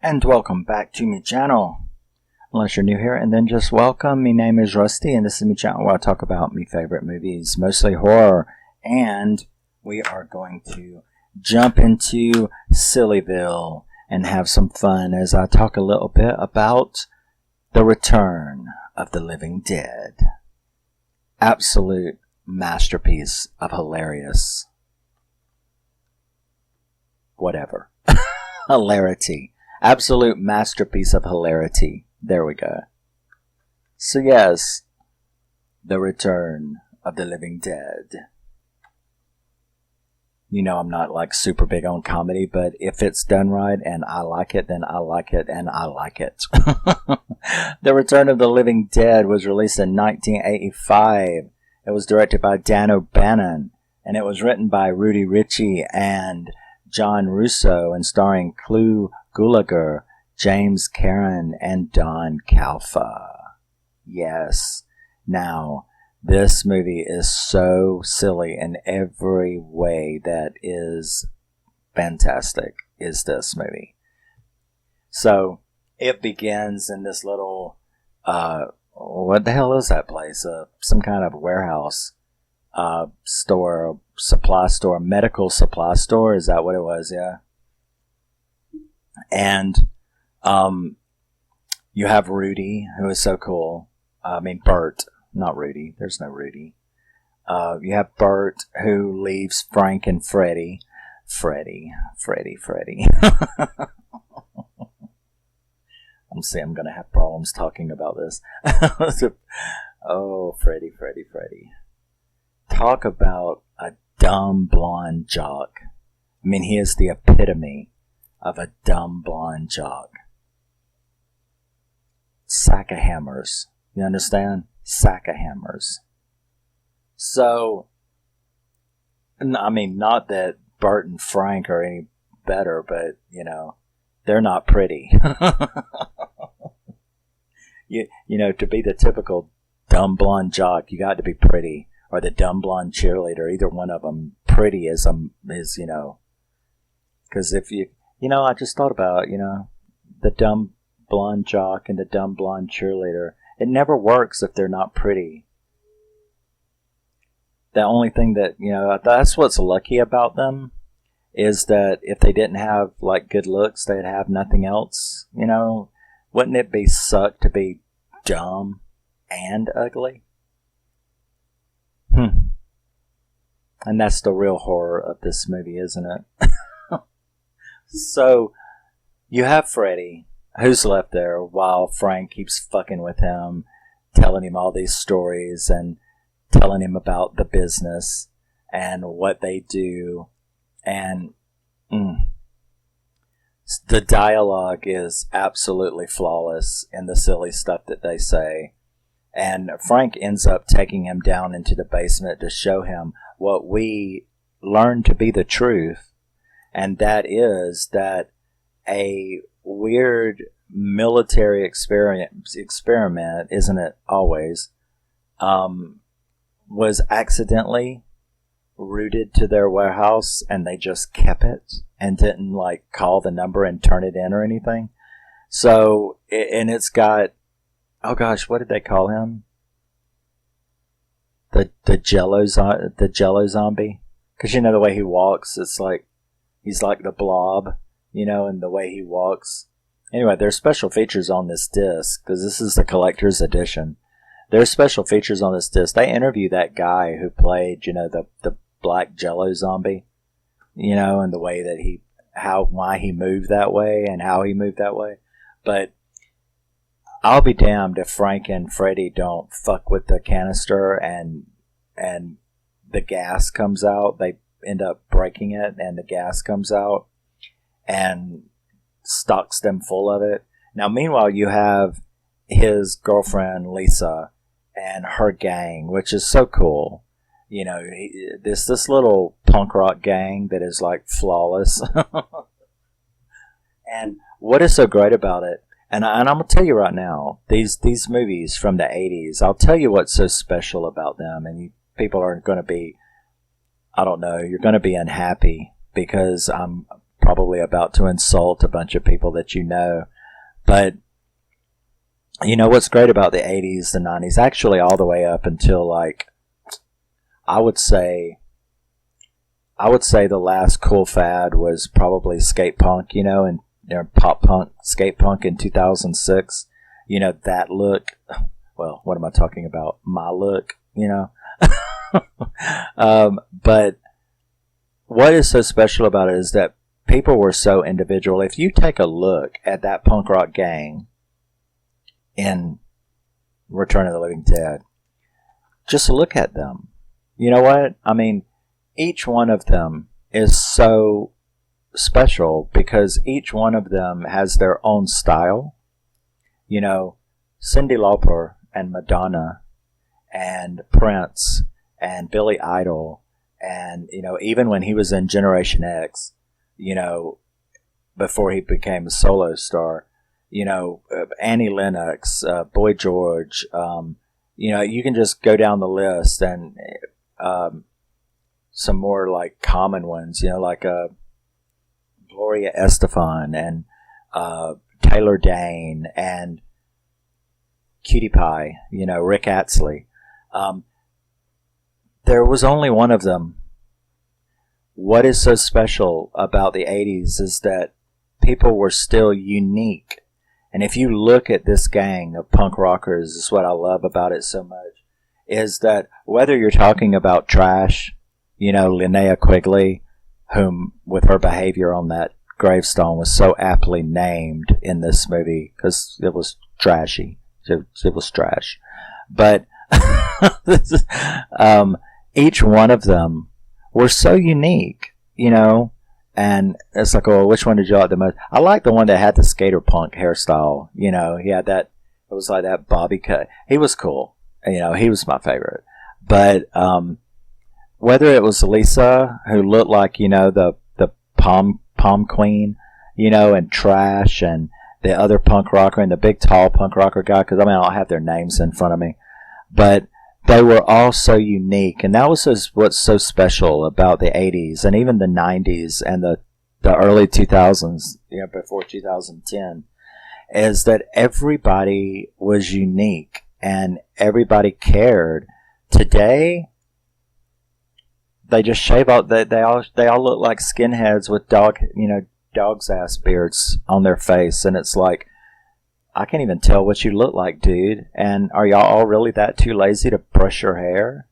And welcome back to my channel. Unless you're new here, and then just welcome. My name is Rusty, and this is my channel where I talk about my favorite movies, mostly horror. And we are going to jump into Sillyville and have some fun as I talk a little bit about The Return of the Living Dead. Absolute masterpiece of hilarious. Whatever. Hilarity. Absolute masterpiece of hilarity. There we go. So yes, The Return of the Living Dead. You know I'm not like super big on comedy, but if it's done right and I like it, then I like it and I like it. The Return of the Living Dead was released in 1985. It was directed by Dan O'Bannon, and it was written by Rudy Ricci and John Russo, and starring Clu Gulager, James Karen, and Don Calfa. Yes. Now, this movie is so silly in every way that is fantastic, is this movie. So, it begins in this little, what the hell is that place? Some kind of warehouse store, supply store, medical supply store. Is that what it was? Yeah. And you have Rudy, who is so cool. Bert, not Rudy. There's no Rudy. You have Bert, who leaves Frank and Freddie. Freddie. I'm going to have problems talking about this. Oh, Freddie. Talk about a dumb blonde jock. He is the epitome of a dumb blonde jock. Sack of hammers. You understand? Sack of hammers. So, not that Bert and Frank are any better, but, they're not pretty. To be the typical dumb blonde jock, you got to be pretty. Or the dumb blonde cheerleader, either one of them. Pretty is because if I just thought about, the dumb blonde jock and the dumb blonde cheerleader. It never works if they're not pretty. The only thing that, that's what's lucky about them, is that if they didn't have, good looks, they'd have nothing else. Wouldn't it be suck to be dumb and ugly? And that's the real horror of this movie, isn't it? So, you have Freddie, who's left there while Frank keeps fucking with him, telling him all these stories and telling him about the business and what they do. And the dialogue is absolutely flawless in the silly stuff that they say. And Frank ends up taking him down into the basement to show him what we learned to be the truth. And that is that a weird military experiment, isn't it always, was accidentally routed to their warehouse, and they just kept it and didn't call the number and turn it in or anything. So, and it's got, oh gosh, what did they call him? The Jello zombie, because the way he walks, it's he's like the Blob, and the way he walks. Anyway, there's special features on this disc, because this is the collector's edition. There's special features on this disc. They interview that guy who played, the black Jello zombie, and the way that why he moved that way and how he moved that way. But I'll be damned if Frank and Freddie don't fuck with the canister and the gas comes out. They end up breaking it and the gas comes out and stocks them full of it. Now, meanwhile, you have his girlfriend, Lisa, and her gang, which is so cool. This little punk rock gang that is flawless. And what is so great about it, and I'm going to tell you right now, these movies from the 80s, I'll tell you what's so special about them, and people are going to be, I don't know, you're going to be unhappy because I'm probably about to insult a bunch of people that you know. But you know what's great about the 80s, the 90s, actually all the way up until like, I would say the last cool fad was probably skate punk, you know, and pop punk, skate punk in 2006. You know, that look. Well, what am I talking about? My look, you know. But what is so special about it is that people were so individual. If you take a look at that punk rock gang in Return of the Living Dead, just look at them. You know what? I mean, each one of them is so special because each one of them has their own style. You know, Cyndi Lauper and Madonna and Prince and Billy Idol and, you know, even when he was in Generation X, you know, before he became a solo star, you know, Annie Lennox, Boy George, you know, you can just go down the list and some more like common ones, you know, like Gloria Estefan and Taylor Dane and Cutie Pie, you know, Rick Astley. There was only one of them. What is so special about the 80s is that people were still unique. And if you look at this gang of punk rockers, is what I love about it so much, is that whether you're talking about trash, you know, Linnea Quigley, whom with her behavior on that gravestone was so aptly named in this movie because it was trashy. It was trash. But each one of them were so unique, you know, and it's like, oh, which one did you like the most? I like the one that had the skater punk hairstyle, you know, he had that, it was like that bobby cut. He was cool, you know, he was my favorite. But whether it was Lisa, who looked like, you know, the pom queen, you know, and Trash, and the other punk rocker and the big tall punk rocker guy, because I mean I don't have their names in front of me, but they were all so unique, and that was what's so special about the 80s and even the 90s and the early 2000s, you know, before 2010, is that everybody was unique and everybody cared. Today, they just shave out. They all look like skinheads with dog's ass beards on their face, and it's like, I can't even tell what you look like, dude. And are y'all all really that too lazy to brush your hair?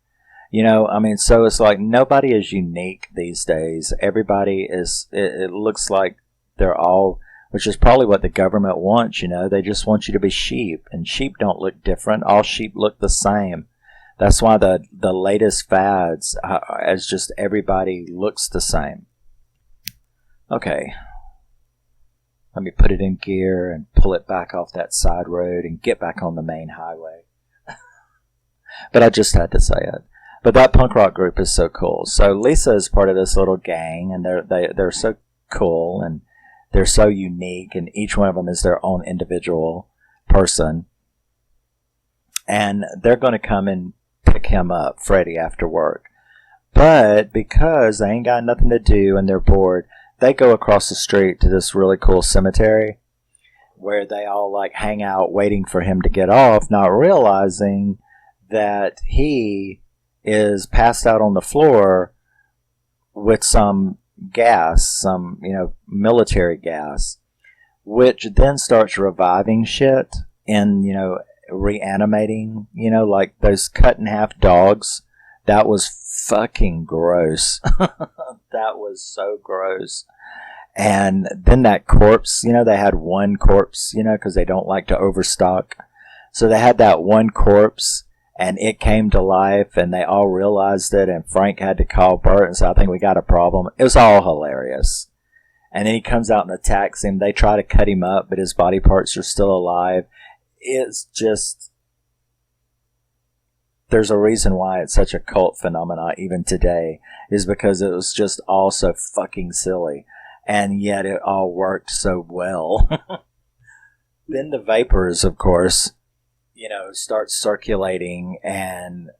You know, I mean, so it's like nobody is unique these days. Everybody is, it looks like they're all, which is probably what the government wants, you know. They just want you to be sheep, and sheep don't look different. All sheep look the same. That's why the latest fads is just everybody looks the same. Okay. Let me put it in gear and pull it back off that side road and get back on the main highway. But I just had to say it. But that punk rock group is so cool. So Lisa is part of this little gang, and they're so cool, and they're so unique, and each one of them is their own individual person. And they're going to come and pick him up, Freddie, after work. But because they ain't got nothing to do and they're bored, they go across the street to this really cool cemetery where they all like hang out waiting for him to get off, not realizing that he is passed out on the floor with some gas, some, you know, military gas, which then starts reviving shit and, you know, reanimating, you know, like those cut in half dogs. That was fucking gross. That was so gross. And then that corpse, you know, they had one corpse, you know, because they don't like to overstock. So they had that one corpse, and it came to life, and they all realized it, and Frank had to call Bert and say, I think we got a problem. It was all hilarious. And then he comes out and attacks him. They try to cut him up, but his body parts are still alive. It's just, there's a reason why it's such a cult phenomenon even today, is because it was just all so fucking silly, and yet it all worked so well. Then the vapors, of course, you know, start circulating, and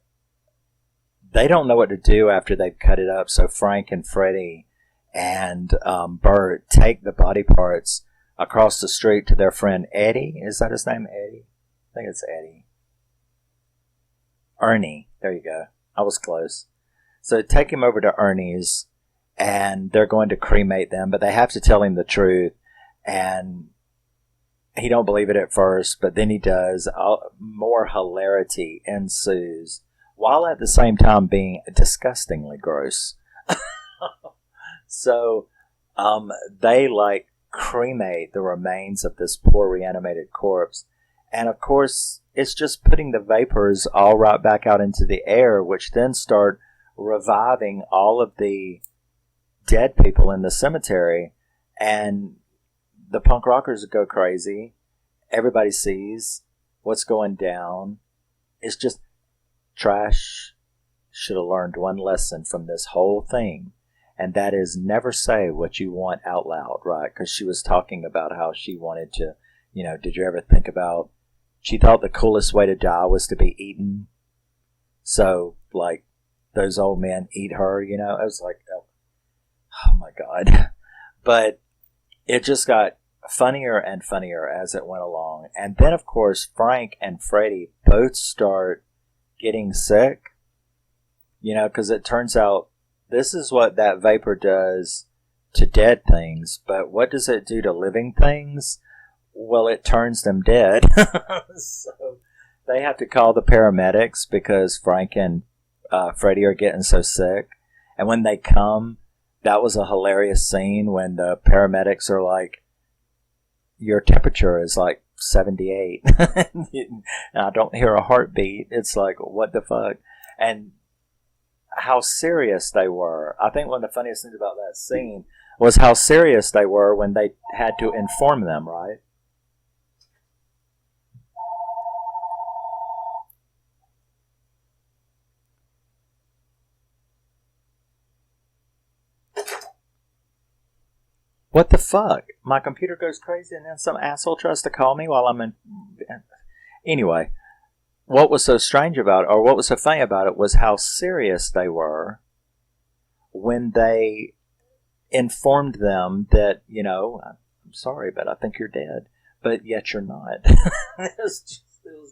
they don't know what to do after they've cut it up. So Frank and Freddie and Bert take the body parts across the street to their friend Eddie. Is that his name, Eddie? I think it's Eddie. Ernie. There you go. I was close. So take him over to Ernie's, and they're going to cremate them, but they have to tell him the truth, and he don't believe it at first, but then he does. More hilarity ensues, while at the same time being disgustingly gross. So, they like cremate the remains of this poor reanimated corpse. And of course, it's just putting the vapors all right back out into the air, which then start reviving all of the dead people in the cemetery. And the punk rockers go crazy. Everybody sees what's going down. It's just trash. Should have learned one lesson from this whole thing. And that is never say what you want out loud, right? Because she was talking about how she wanted to, did you ever think about, she thought the coolest way to die was to be eaten. So, like, those old men eat her, I was like, oh my God. But it just got funnier and funnier as it went along. And then, of course, Frank and Freddie both start getting sick, because it turns out this is what that vapor does to dead things, but what does it do to living things? Well, it turns them dead. So they have to call the paramedics because Frank and Freddie are getting so sick. And when they come, that was a hilarious scene when the paramedics are like, your temperature is like 78. And I don't hear a heartbeat. It's like, what the fuck? And how serious they were. I think one of the funniest things about that scene was how serious they were when they had to inform them, right? What the fuck? My computer goes crazy and then some asshole tries to call me while I'm in... Anyway, what was so strange about it, or what was so funny about it, was how serious they were when they informed them that, I'm sorry, but I think you're dead. But yet you're not. It was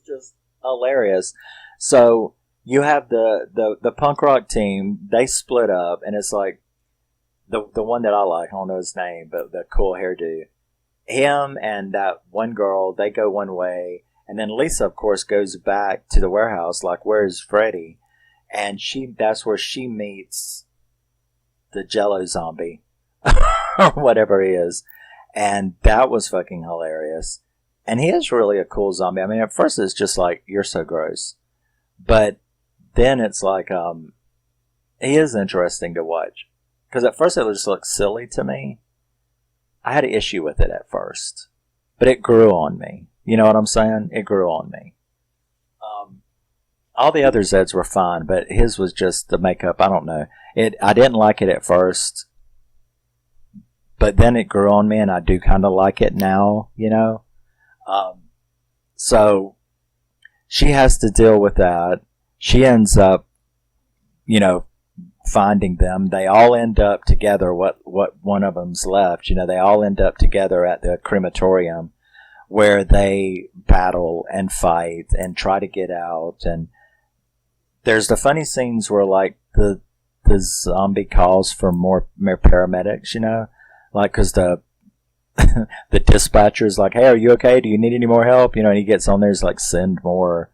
just hilarious. So you have the punk rock team, they split up, and it's like, the one that I like, I don't know his name, but the cool hairdo. Him and that one girl, they go one way. And then Lisa, of course, goes back to the warehouse, like, where's Freddie? And that's where she meets the Jello zombie, or whatever he is. And that was fucking hilarious. And he is really a cool zombie. I mean, at first it's just like, you're so gross. But then it's like, he is interesting to watch. Because at first it just looked silly to me. I had an issue with it at first. But it grew on me. You know what I'm saying? It grew on me. All the other Zeds were fine, but his was just the makeup. I don't know. I didn't like it at first. But then it grew on me, and I do kind of like it now, So she has to deal with that. She ends up, finding them. They all end up together. What one of them's left, they all end up together at the crematorium, where they battle and fight and try to get out. And there's the funny scenes where, like, the zombie calls for more paramedics, like, because the dispatcher's like, hey, are you okay? Do you need any more help? And he gets on there, he's like, send more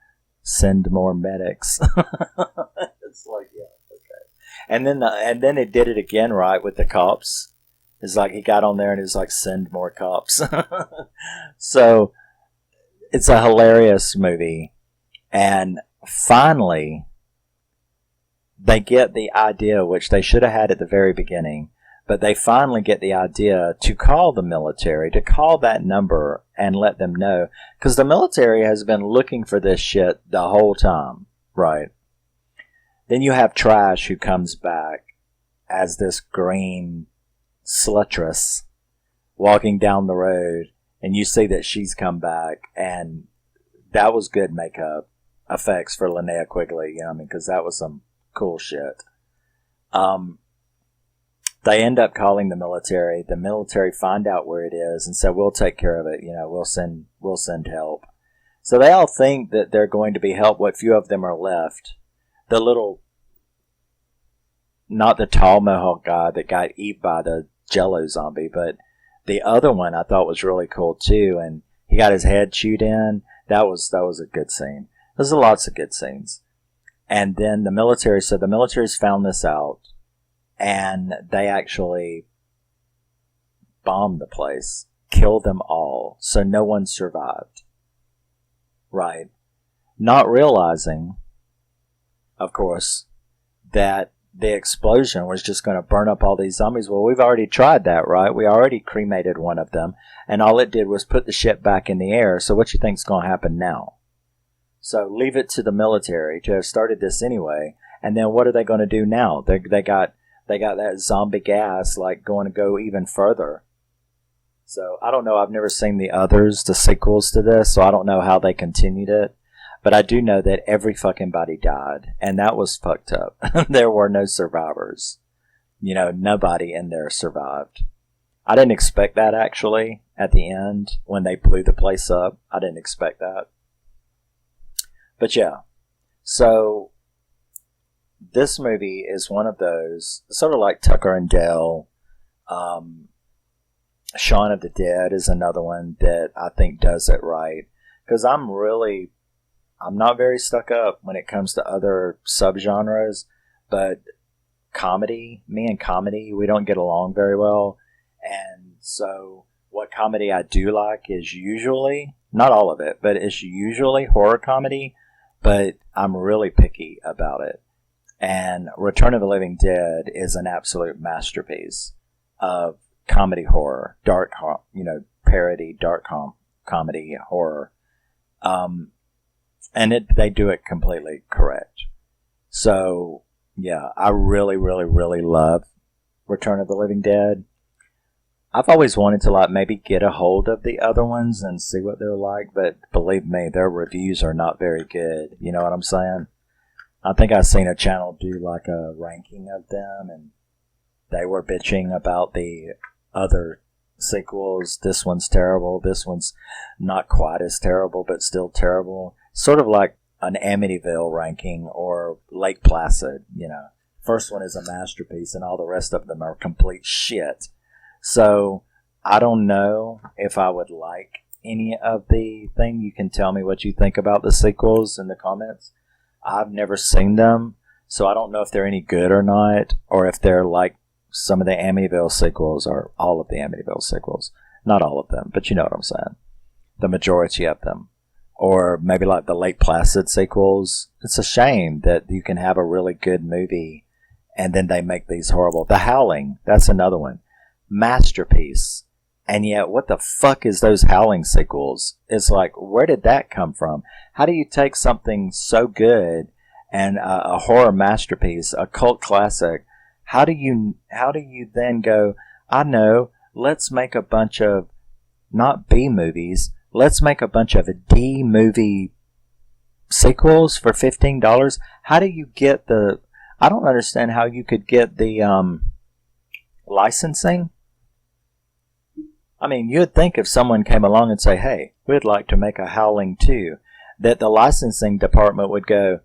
medics. It's like, yeah, okay. And then it did it again, right, with the cops. It's like he got on there and he was like, send more cops. So it's a hilarious movie. And finally, they get the idea, which they should have had at the very beginning, but they finally get the idea to call the military, to call that number and let them know. Because the military has been looking for this shit the whole time, right? Then you have Trash, who comes back as this green slutress walking down the road, and you see that she's come back, and that was good makeup effects for Linnea Quigley, because that was some cool shit. They end up calling the military. The military find out where it is and say, we'll take care of it. We'll send help. So they all think that they're going to be helped. What few of them are left. The little, not the tall mohawk guy that got eaten by the Jello zombie, but the other one I thought was really cool too. And he got his head chewed in. That was a good scene. There's lots of good scenes. And then the military's found this out. And they actually bombed the place, killed them all, so no one survived. Right. Not realizing, of course, that the explosion was just going to burn up all these zombies. Well, we've already tried that, right? We already cremated one of them, and all it did was put the ship back in the air, so what you think's going to happen now? So leave it to the military to have started this anyway, and then what are they going to do now? They got that zombie gas going to go even further. So I don't know. I've never seen the sequels to this, so I don't know how they continued it. But I do know that every fucking body died, and that was fucked up. There were no survivors. Nobody in there survived. I didn't expect that, actually, at the end when they blew the place up. I didn't expect that. But yeah. So this movie is one of those, sort of like Tucker and Dale. Shaun of the Dead is another one that I think does it right. Because I'm not very stuck up when it comes to other subgenres. But me and comedy, we don't get along very well. And so what comedy I do like is usually, not all of it, but it's usually horror comedy. But I'm really picky about it. And Return of the Living Dead is an absolute masterpiece of comedy horror, dark, parody, dark comedy horror. And they do it completely correct. So, yeah, I really, really, really love Return of the Living Dead. I've always wanted to maybe get a hold of the other ones and see what they're like, but believe me, their reviews are not very good. You know what I'm saying? I think I've seen a channel do a ranking of them, and they were bitching about the other sequels. This one's terrible. This one's not quite as terrible, but still terrible. Sort of like an Amityville ranking or Lake Placid. First one is a masterpiece, and all the rest of them are complete shit. So I don't know if I would like any of the thing. You can tell me what you think about the sequels in the comments. I've never seen them, so I don't know if they're any good or not, or if they're like some of the Amityville sequels or all of the Amityville sequels. Not all of them, but you know what I'm saying. The majority of them. Or maybe like the Lake Placid sequels. It's a shame that you can have a really good movie and then they make these horrible. The Howling, that's another one. Masterpiece. And yet, what the fuck is those Howling sequels? It's like, where did that come from? How do you take something so good and a horror masterpiece, a cult classic? How do you then go, I know, let's make a bunch of, not B movies, let's make a bunch of D movie sequels for $15? How do you get I don't understand how you could get the licensing. I mean, you'd think if someone came along and say, hey, we'd like to make a Howling 2, that the licensing department would go,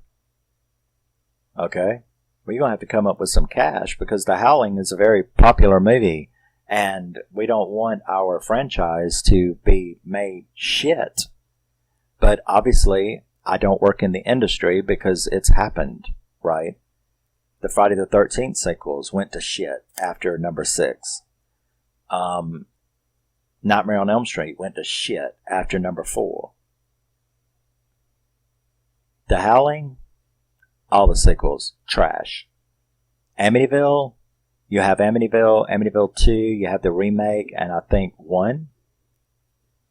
okay, well, you're going to have to come up with some cash because The Howling is a very popular movie and we don't want our franchise to be made shit. But obviously, I don't work in the industry because it's happened, right? The Friday the 13th sequels went to shit after number 6. Nightmare on Elm Street went to shit after number 4. The Howling, all the sequels, trash. Amityville, you have Amityville 2, you have the remake, and I think 1.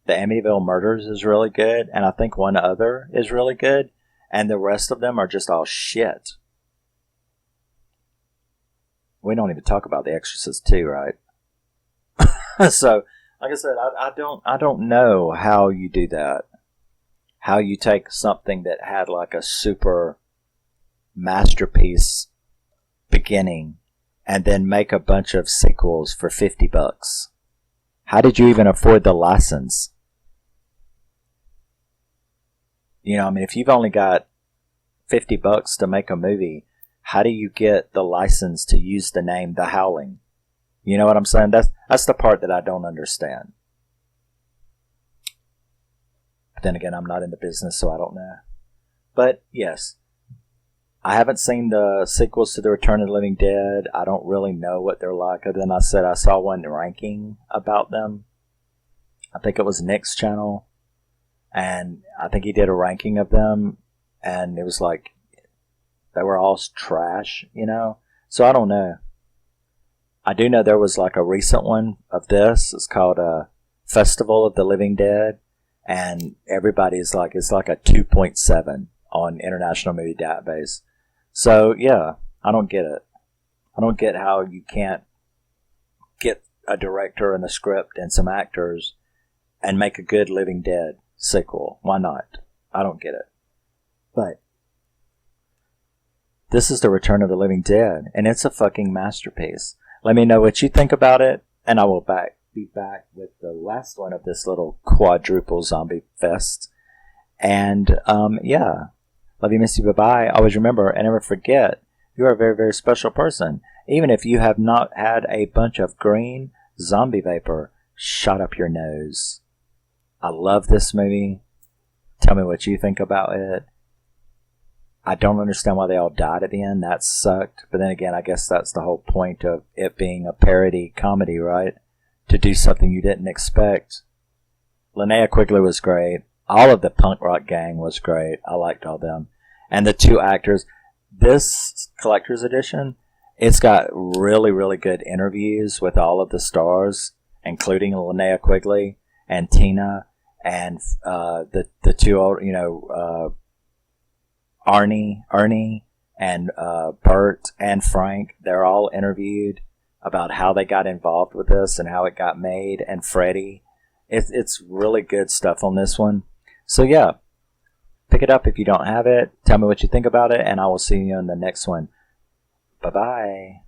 The Amityville Murders is really good, and I think one other is really good, and the rest of them are just all shit. We don't even talk about The Exorcist 2, right? So, like I said, I don't know how you do that. How you take something that had like a super masterpiece beginning and then make a bunch of sequels for $50. How did you even afford the license? You know, I mean, if you've only got $50 to make a movie, how do you get the license to use the name The Howling? You know what I'm saying? That's the part that I don't understand. But then again, I'm not in the business, so I don't know. But yes, I haven't seen the sequels to The Return of the Living Dead. I don't really know what they're like. Other than I said I saw one ranking about them. I think it was Nick's channel. And I think he did a ranking of them. And it was like, they were all trash, you know? So I don't know. I do know there was like a recent one of this. It's called Festival of the Living Dead. And everybody's like, it's like a 2.7 on International Movie Database. So, yeah, I don't get it. I don't get how you can't get a director and a script and some actors and make a good Living Dead sequel. Why not? I don't get it. But this is The Return of the Living Dead, and it's a fucking masterpiece. Let me know what you think about it, and I will be back with the last one of this little quadruple zombie fest. And, yeah. Love you, miss you, bye-bye. Always remember, and never forget, you are a very, very special person. Even if you have not had a bunch of green zombie vapor shot up your nose. I love this movie. Tell me what you think about it. I don't understand why they all died at the end. That sucked. But then again, I guess that's the whole point of it being a parody comedy, right? To do something you didn't expect. Linnea Quigley was great. All of the punk rock gang was great. I liked all them. And the two actors. This collector's edition, it's got really, really good interviews with all of the stars, including Linnea Quigley and Tina and the two old, you know, Ernie and Bert and Frank. They're all interviewed about how they got involved with this and how it got made. And Freddie. It's really good stuff on this one. So yeah, pick it up if you don't have it. Tell me what you think about it, and I will see you in the next one. Bye-bye.